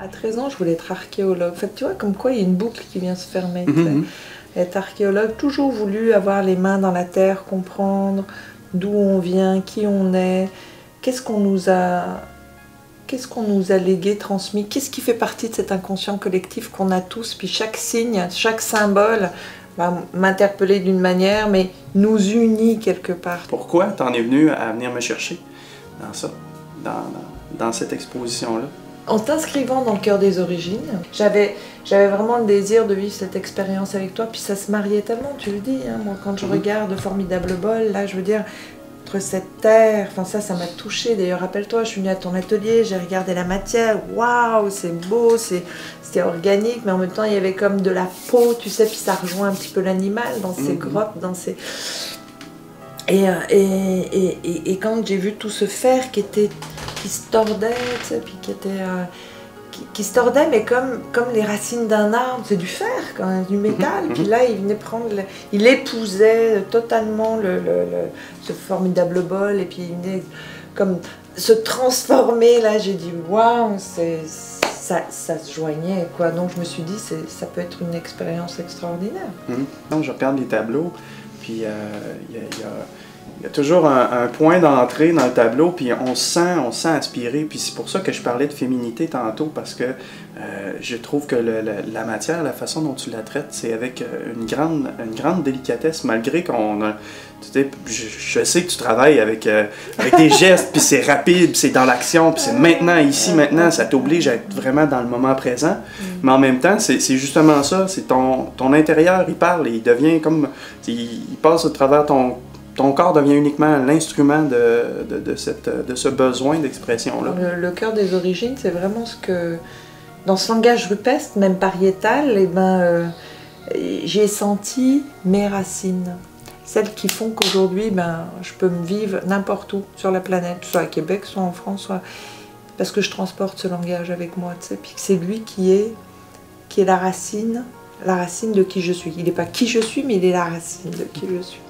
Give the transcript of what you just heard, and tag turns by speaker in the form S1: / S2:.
S1: À 13 ans, je voulais être archéologue. En fait, tu vois, comme quoi il y a une boucle qui vient se fermer. Être archéologue, toujours voulu avoir les mains dans la terre, comprendre d'où on vient, qui on est, qu'est-ce qu'on nous a légué, transmis, qu'est-ce qui fait partie de cet inconscient collectif qu'on a tous, puis chaque signe, chaque symbole va m'interpeller d'une manière, mais nous unit quelque part.
S2: Pourquoi t'en es venu à venir me chercher dans ça, dans cette exposition-là?
S1: En t'inscrivant dans le cœur des origines, j'avais vraiment le désir de vivre cette expérience avec toi, puis ça se mariait tellement, tu le dis, hein, moi quand je regarde Formidable Bol, là je veux dire, entre cette terre, enfin ça m'a touchée, d'ailleurs rappelle-toi, je suis venue à ton atelier, j'ai regardé la matière, waouh, c'est beau, c'était organique, mais en même temps il y avait comme de la peau, tu sais, puis ça rejoint un petit peu l'animal dans ces grottes, dans ces... Et quand j'ai vu tout ce fer qui se tordait, tu sais, puis qui se tordait, mais comme les racines d'un arbre, c'est du fer quand même, du métal, puis là il venait prendre, il épousait totalement ce formidable bol, et puis il venait comme se transformer, là j'ai dit waouh, ça se joignait quoi, donc je me suis dit ça peut être une expérience extraordinaire.
S2: Donc, je regarde les tableaux, puis il y a toujours un point d'entrée dans le tableau, puis on se sent inspiré, puis c'est pour ça que je parlais de féminité tantôt, parce que je trouve que la matière, la façon dont tu la traites, c'est avec une grande délicatesse, malgré qu'on a... Tu sais, je sais que tu travailles avec des gestes, puis c'est rapide, puis c'est dans l'action, puis c'est maintenant, ici, maintenant, ça t'oblige à être vraiment dans le moment présent, mais en même temps, c'est justement ça, c'est ton intérieur, il parle, et il devient comme... Il passe au travers ton corps devient uniquement l'instrument de ce besoin d'expression-là.
S1: Le cœur des origines, c'est vraiment ce que, dans ce langage rupestre, même pariétal, j'ai senti mes racines. Celles qui font qu'aujourd'hui, je peux me vivre n'importe où sur la planète, soit à Québec, soit en France, soit... parce que je transporte ce langage avec moi, tu sais, puis c'est lui qui est la racine de qui je suis. Il n'est pas qui je suis, mais il est la racine de qui je suis.